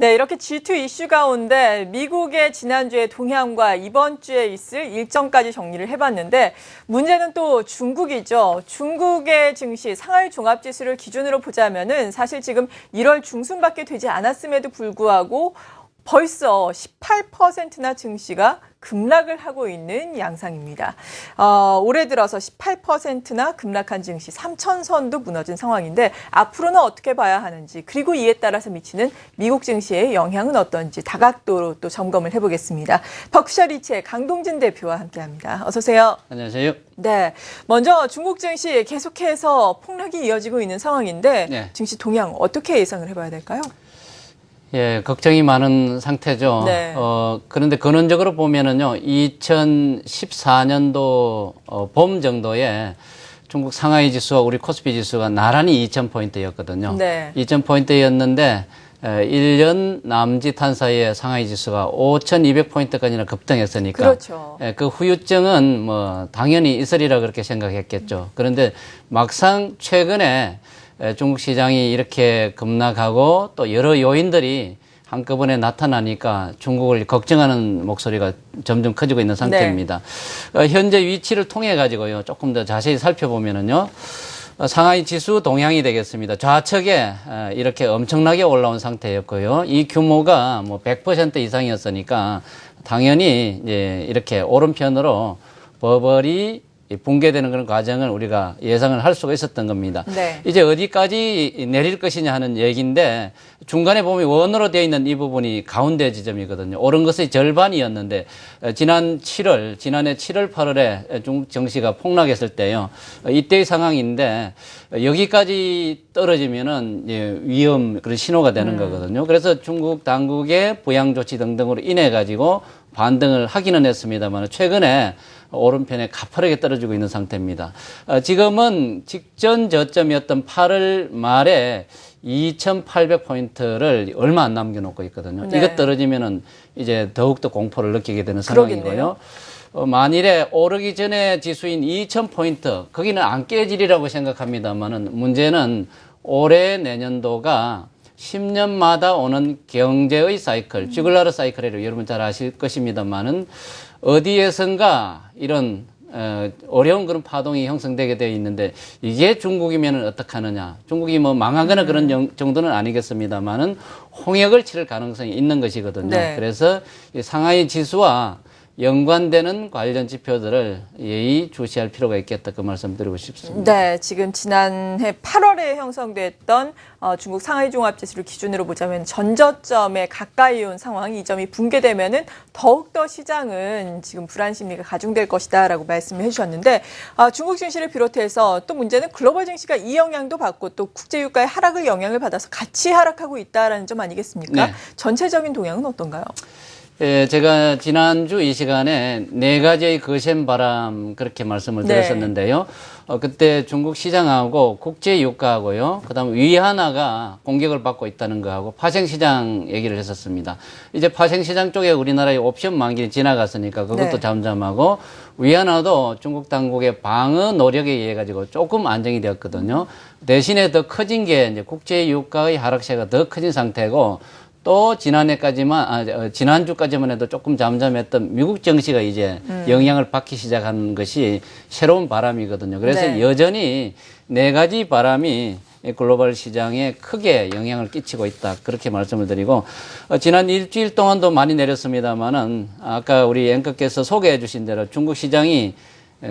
네, 이렇게 G2 이슈 가운데 미국의 지난주에 동향과 이번 주에 있을 일정까지 정리를 해봤는데 문제는 또 중국이죠. 중국의 증시 상하이 종합지수를 기준으로 보자면은 사실 지금 1월 중순밖에 되지 않았음에도 불구하고 벌써 18%나 증시가 급락을 하고 있는 양상입니다. 올해 들어서 18%나 급락한 증시 3,000선도 무너진 상황인데 앞으로는 어떻게 봐야 하는지 그리고 이에 따라서 미치는 미국 증시의 영향은 어떤지 다각도로 또 점검을 해보겠습니다. 버크셔 리츠의 강동진 대표와 함께합니다. 어서 오세요. 안녕하세요. 네, 먼저 중국 증시 계속해서 폭락이 이어지고 있는 상황인데 네. 증시 동향 어떻게 예상을 해봐야 될까요? 예, 걱정이 많은 상태죠. 네. 그런데 근원적으로 보면은요, 2014년도 봄 정도에 중국 상하이 지수와 우리 코스피 지수가 나란히 2,000포인트였거든요. 네. 2,000포인트였는데 1년 남짓한 사이에 상하이 지수가 5,200포인트까지나 급등했으니까. 그렇죠. 예, 그 후유증은 뭐 당연히 있으리라 그렇게 생각했겠죠. 그런데 막상 최근에 중국 시장이 이렇게 급락하고 또 여러 요인들이 한꺼번에 나타나니까 중국을 걱정하는 목소리가 점점 커지고 있는 상태입니다. 네. 현재 위치를 통해 가지고요. 조금 더 자세히 살펴보면은요. 상하이 지수 동향이 되겠습니다. 좌측에 이렇게 엄청나게 올라온 상태였고요. 이 규모가 뭐 100% 이상이었으니까 당연히 이제 이렇게 오른편으로 버블이 붕괴되는 그런 과정을 우리가 예상을 할 수가 있었던 겁니다. 네. 이제 어디까지 내릴 것이냐 하는 얘기인데 중간에 보면 원으로 되어 있는 이 부분이 가운데 지점이거든요. 오른 것의 절반이었는데 지난해 7월, 8월에 중국 증시가 폭락했을 때요. 이때의 상황인데 여기까지 떨어지면은 위험 그런 신호가 되는 거거든요. 그래서 중국 당국의 부양 조치 등등으로 인해 가지고 반등을 하기는 했습니다만 최근에 오른편에 가파르게 떨어지고 있는 상태입니다. 지금은 직전 저점이었던 8월 말에 2,800포인트를 얼마 안 남겨놓고 있거든요. 네. 이것 떨어지면은 이제 더욱더 공포를 느끼게 되는 상황이고요. 만일에 오르기 전에 지수인 2,000포인트, 거기는 안 깨지리라고 생각합니다만은 문제는 올해 내년도가 10년마다 오는 경제의 사이클, 쥐글라르 사이클이라고 여러분 잘 아실 것입니다만은 어디에선가 이런 어려운 그런 파동이 형성되게 되어 있는데 이게 중국이면은 어떡하느냐. 중국이 뭐 망하거나 그런 정도는 아니겠습니다만은 홍역을 치를 가능성이 있는 것이거든요. 네. 그래서 이 상하이 지수와 연관되는 관련 지표들을 예의주시할 필요가 있겠다 그 말씀 드리고 싶습니다. 네, 지금 지난해 8월에 형성됐던 중국 상하이 종합지수를 기준으로 보자면 전저점에 가까이 온 상황, 이 점이 붕괴되면은 더욱더 시장은 지금 불안 심리가 가중될 것이다라고 말씀을 해주셨는데 중국 증시를 비롯해서 또 문제는 글로벌 증시가 이 영향도 받고 또 국제유가의 하락을 영향을 받아서 같이 하락하고 있다라는 점 아니겠습니까? 네. 전체적인 동향은 어떤가요? 예, 제가 지난주 이 시간에 4가지의 거센 바람 그렇게 말씀을 드렸었는데요. 그때 중국 시장하고 국제유가하고요. 그다음 위안화가 공격을 받고 있다는 거하고 파생시장 얘기를 했었습니다. 이제 파생시장 쪽에 우리나라의 옵션 만기는 지나갔으니까 그것도 네. 잠잠하고 위안화도 중국 당국의 방어 노력에 의해 가지고 조금 안정이 되었거든요. 대신에 더 커진 게 이제 국제유가의 하락세가 더 커진 상태고 또 지난주까지만 해도 조금 잠잠했던 미국 증시가 이제 영향을 받기 시작한 것이 새로운 바람이거든요. 그래서 네. 여전히 4가지 바람이 글로벌 시장에 크게 영향을 끼치고 있다. 그렇게 말씀을 드리고, 지난 일주일 동안도 많이 내렸습니다만은, 아까 우리 앵커께서 소개해 주신 대로 중국 시장이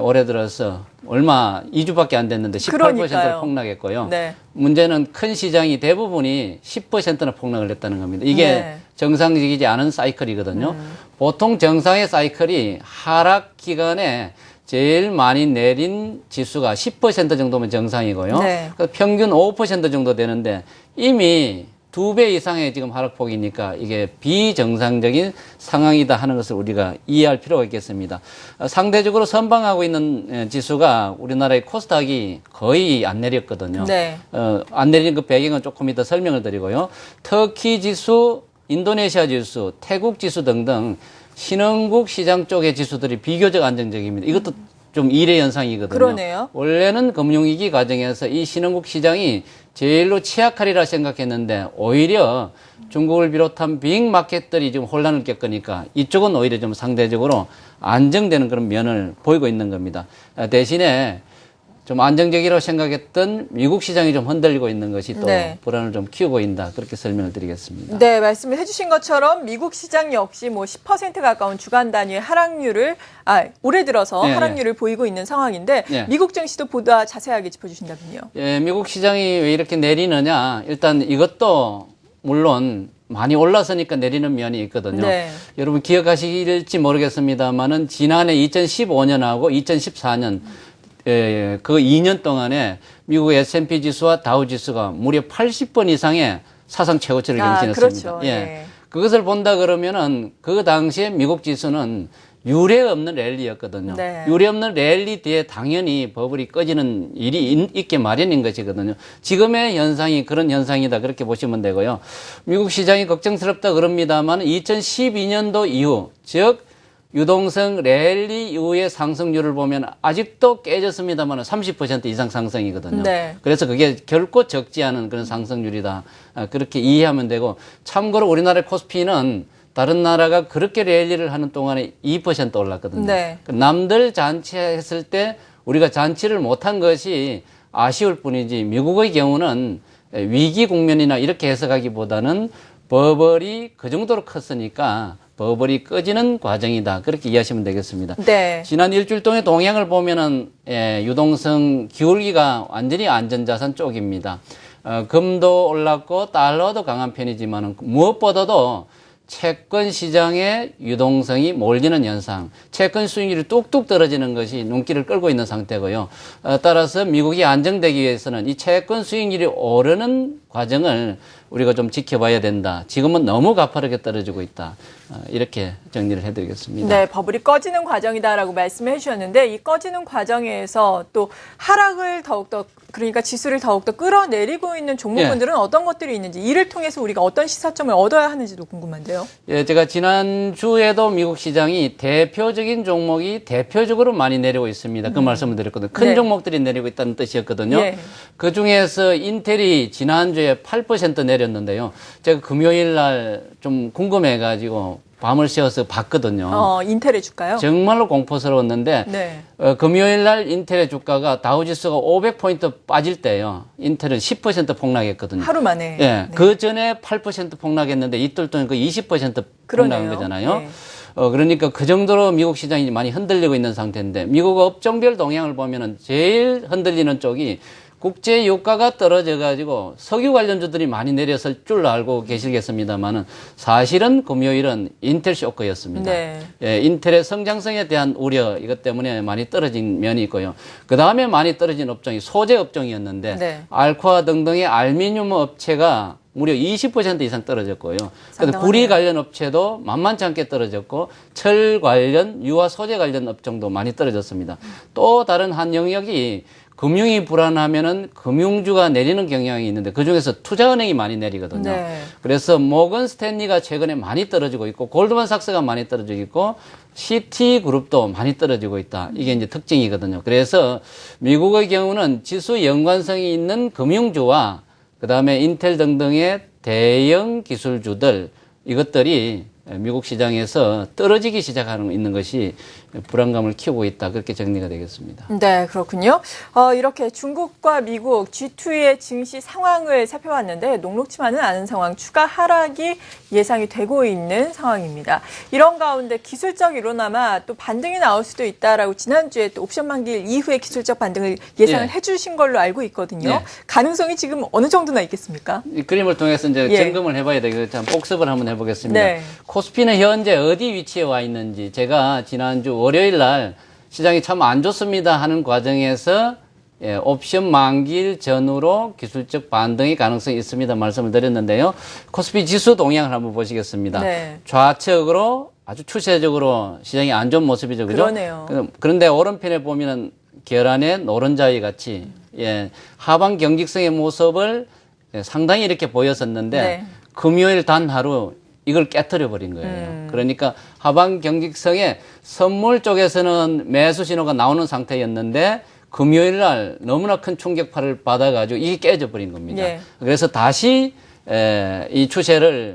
올해 들어서 얼마 2주밖에 안 됐는데 18%를 폭락했고요. 네. 문제는 큰 시장이 대부분이 10%나 폭락을 했다는 겁니다. 이게 네. 정상적이지 않은 사이클이거든요. 보통 정상의 사이클이 하락 기간에 제일 많이 내린 지수가 10% 정도면 정상이고요. 네. 평균 5% 정도 되는데 이미 2배 이상의 지금 하락폭이니까 이게 비정상적인 상황이다 하는 것을 우리가 이해할 필요가 있겠습니다. 상대적으로 선방하고 있는 지수가 우리나라의 코스닥이 거의 안 내렸거든요. 네. 안 내리는 그 배경은 조금 이따 설명을 드리고요. 터키 지수, 인도네시아 지수, 태국 지수 등등 신흥국 시장 쪽의 지수들이 비교적 안정적입니다. 이것도 좀 이례 현상이거든요. 그러네요. 원래는 금융위기 과정에서 이 신흥국 시장이 제일로 취약하리라 생각했는데 오히려 중국을 비롯한 빅마켓들이 지금 혼란을 겪으니까 이쪽은 오히려 좀 상대적으로 안정되는 그런 면을 보이고 있는 겁니다. 대신에 좀 안정적이라고 생각했던 미국 시장이 좀 흔들리고 있는 것이 또 네. 불안을 좀 키우고 있다. 그렇게 설명을 드리겠습니다. 네, 말씀을 해주신 것처럼 미국 시장 역시 뭐 10% 가까운 주간 단위의 하락률을 올해 들어서 네, 하락률을 보이고 있는 상황인데 네. 미국 증시도 보다 자세하게 짚어주신다면요. 예, 미국 시장이 왜 이렇게 내리느냐? 일단 이것도 물론 많이 올라서니까 내리는 면이 있거든요. 네. 여러분 기억하실지 모르겠습니다만은 지난해 2015년하고 2014년 그 2년 동안에 미국 S&P 지수와 다우 지수가 무려 80번 이상의 사상 최고치를 경신했습니다. 그렇죠. 예. 네. 그것을 본다 그러면은 그 당시에 미국 지수는 유례 없는 랠리였거든요. 네. 유례 없는 랠리 뒤에 당연히 버블이 꺼지는 일이 있게 마련인 것이거든요. 지금의 현상이 그런 현상이다 그렇게 보시면 되고요. 미국 시장이 걱정스럽다 그럽니다만 2012년도 이후 즉 유동성 랠리 이후의 상승률을 보면 아직도 깨졌습니다만 30% 이상 상승이거든요. 네. 그래서 그게 결코 적지 않은 그런 상승률이다. 그렇게 이해하면 되고 참고로 우리나라 코스피는 다른 나라가 그렇게 랠리를 하는 동안에 2% 올랐거든요. 네. 남들 잔치했을 때 우리가 잔치를 못한 것이 아쉬울 뿐이지 미국의 경우는 위기 국면이나 이렇게 해석하기보다는 버블이 그 정도로 컸으니까 버블이 꺼지는 과정이다. 그렇게 이해하시면 되겠습니다. 네. 지난 일주일 동안의 동향을 보면은 유동성 기울기가 완전히 안전자산 쪽입니다. 금도 올랐고 달러도 강한 편이지만 무엇보다도 채권 시장의 유동성이 몰리는 현상, 채권 수익률이 뚝뚝 떨어지는 것이 눈길을 끌고 있는 상태고요. 따라서 미국이 안정되기 위해서는 이 채권 수익률이 오르는 과정을 우리가 좀 지켜봐야 된다. 지금은 너무 가파르게 떨어지고 있다. 이렇게 정리를 해드리겠습니다. 네, 버블이 꺼지는 과정이다라고 말씀해 주셨는데 이 꺼지는 과정에서 또 하락을 더욱더 그러니까 지수를 더욱더 끌어내리고 있는 종목군들은 어떤 것들이 있는지 이를 통해서 우리가 어떤 시사점을 얻어야 하는지도 궁금한데요. 예, 제가 지난주에도 미국 시장이 대표적인 종목이 대표적으로 많이 내리고 있습니다. 그 말씀을 드렸거든요. 큰 네. 종목들이 내리고 있다는 뜻이었거든요. 예. 그 중에서 인텔이 지난주에 8% 내렸는데요. 제가 금요일 날 좀 궁금해가지고 밤을 새워서 봤거든요. 인텔의 주가요? 정말로 공포스러웠는데 네. 금요일 날 인텔의 주가가 다우지수가 500포인트 빠질 때요. 인텔은 10% 폭락했거든요. 하루 만에. 예. 네. 그 전에 8% 폭락했는데 이틀 동안 그 20% 폭락한 그러네요. 거잖아요. 네. 그러니까 그 정도로 미국 시장이 많이 흔들리고 있는 상태인데 미국 업종별 동향을 보면은 제일 흔들리는 쪽이 국제 유가가 떨어져 가지고 석유 관련주들이 많이 내렸을 줄 알고 계시겠습니다만은 사실은 금요일은 인텔 쇼크였습니다. 네. 예, 인텔의 성장성에 대한 우려 이것 때문에 많이 떨어진 면이 있고요. 그 다음에 많이 떨어진 업종이 소재 업종이었는데 네. 알코아 등등의 알미늄 업체가 무려 20% 이상 떨어졌고요. 그래서 상당하네요. 구리 관련 업체도 만만치 않게 떨어졌고 철 관련 유화 소재 관련 업종도 많이 떨어졌습니다. 또 다른 한 영역이 금융이 불안하면은 금융주가 내리는 경향이 있는데 그중에서 투자은행이 많이 내리거든요. 네. 그래서 모건 스탠리가 최근에 많이 떨어지고 있고 골드만삭스가 많이 떨어지고 있고 시티그룹도 많이 떨어지고 있다. 이게 이제 특징이거든요. 그래서 미국의 경우는 지수 연관성이 있는 금융주와 그다음에 인텔 등등의 대형 기술주들 이것들이 미국 시장에서 떨어지기 시작하는 있는 것이 불안감을 키우고 있다. 그렇게 정리가 되겠습니다. 네, 그렇군요. 이렇게 중국과 미국 G2의 증시 상황을 살펴봤는데 녹록치만은 않은 상황, 추가 하락이 예상이 되고 있는 상황입니다. 이런 가운데 기술적 이로나마 또 반등이 나올 수도 있다라고 지난주에 또 옵션 만기 이후에 기술적 반등을 예상을 해주신 걸로 알고 있거든요. 예. 가능성이 지금 어느 정도나 있겠습니까? 이 그림을 통해서 이제 예. 점검을 해봐야 되겠죠. 복습을 한번 해보겠습니다. 네. 코스피는 현재 어디 위치에 와 있는지 제가 지난주 월요일 날 시장이 참 안 좋습니다 하는 과정에서 옵션 만기일 전후로 기술적 반등의 가능성이 있습니다 말씀을 드렸는데요. 코스피 지수 동향을 한번 보시겠습니다. 네. 좌측으로 아주 추세적으로 시장이 안 좋은 모습이죠. 그죠? 그러네요. 그런데 오른편에 보면은 계란의 노른자위 같이 하방 경직성의 모습을 상당히 이렇게 보였었는데 네. 금요일 단 하루 이걸 깨뜨려 버린 거예요. 그러니까 하방 경직성에 선물 쪽에서는 매수 신호가 나오는 상태였는데 금요일 날 너무나 큰 충격파를 받아가지고 이게 깨져버린 겁니다. 예. 그래서 다시 이 추세를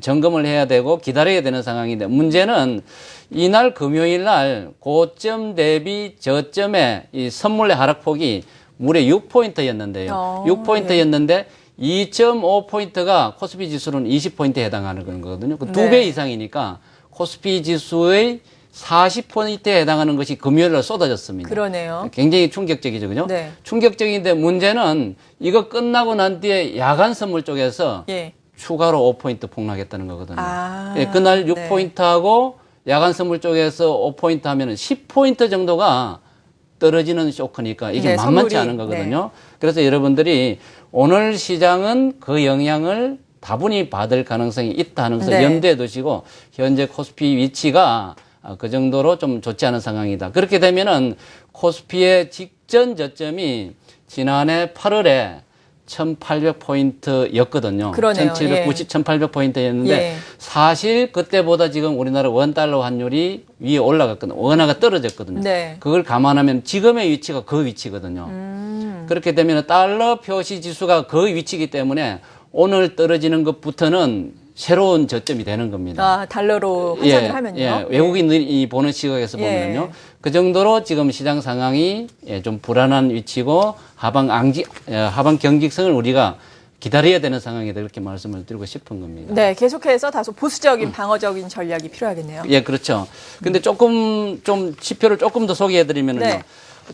점검을 해야 되고 기다려야 되는 상황인데 문제는 이날 금요일 날 고점 대비 저점의 이 선물의 하락폭이 무려 6포인트였는데요. 6포인트였는데 2.5포인트가 코스피 지수는 20포인트에 해당하는 거거든요. 그 2배 이상이니까 코스피 지수의 40포인트에 해당하는 것이 금요일 날 쏟아졌습니다. 그러네요. 굉장히 충격적이죠. 그죠? 네. 충격적인데 문제는 이거 끝나고 난 뒤에 야간 선물 쪽에서 예. 추가로 5포인트 폭락했다는 거거든요. 아, 예, 그날 6포인트하고 야간 선물 쪽에서 5포인트 하면은 10포인트 정도가 떨어지는 쇼크니까 이게 네, 만만치 선물이, 않은 거거든요. 그래서 여러분들이 오늘 시장은 그 영향을 다분히 받을 가능성이 있다는 것을 네. 염두에 두시고 현재 코스피 위치가 그 정도로 좀 좋지 않은 상황이다. 그렇게 되면은 코스피의 직전 저점이 지난해 8월에 1800포인트였거든요. 그러네요. 1790, 1800포인트였는데 예. 사실 그때보다 지금 우리나라 원달러 환율이 위에 올라갔거든요. 원화가 떨어졌거든요. 네. 그걸 감안하면 지금의 위치가 그 위치거든요. 그렇게 되면 달러 표시 지수가 그 위치이기 때문에 오늘 떨어지는 것부터는 새로운 저점이 되는 겁니다. 아, 달러로 환산을 하면요. 예, 외국인들이 보는 시각에서 예. 보면요. 그 정도로 지금 시장 상황이 좀 불안한 위치고 하방 경직성을 우리가 기다려야 되는 상황이다. 이렇게 말씀을 드리고 싶은 겁니다. 네, 계속해서 다소 보수적인 방어적인 전략이 필요하겠네요. 예, 그렇죠. 근데 조금 좀 지표를 조금 더 소개해 드리면은요. 네.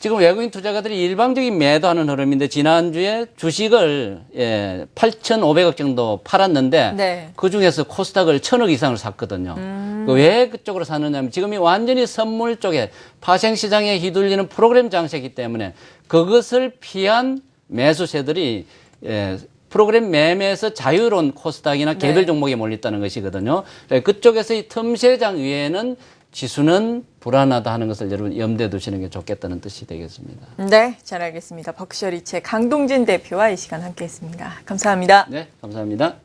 지금 외국인 투자가들이 일방적인 매도하는 흐름인데 지난주에 주식을 8,500억 정도 팔았는데 네. 그중에서 코스닥을 1,000억 이상을 샀거든요. 왜 그쪽으로 샀느냐면 지금이 완전히 선물 쪽에 파생시장에 휘둘리는 프로그램 장세이기 때문에 그것을 피한 매수세들이 프로그램 매매에서 자유로운 코스닥이나 개별 네. 종목에 몰렸다는 것이거든요. 그쪽에서 이 틈새장 위에는 지수는 불안하다 하는 것을 여러분 염두에 두시는 게 좋겠다는 뜻이 되겠습니다. 네, 잘 알겠습니다. 버크셔리체 강동진 대표와 이 시간 함께했습니다. 감사합니다. 네, 감사합니다.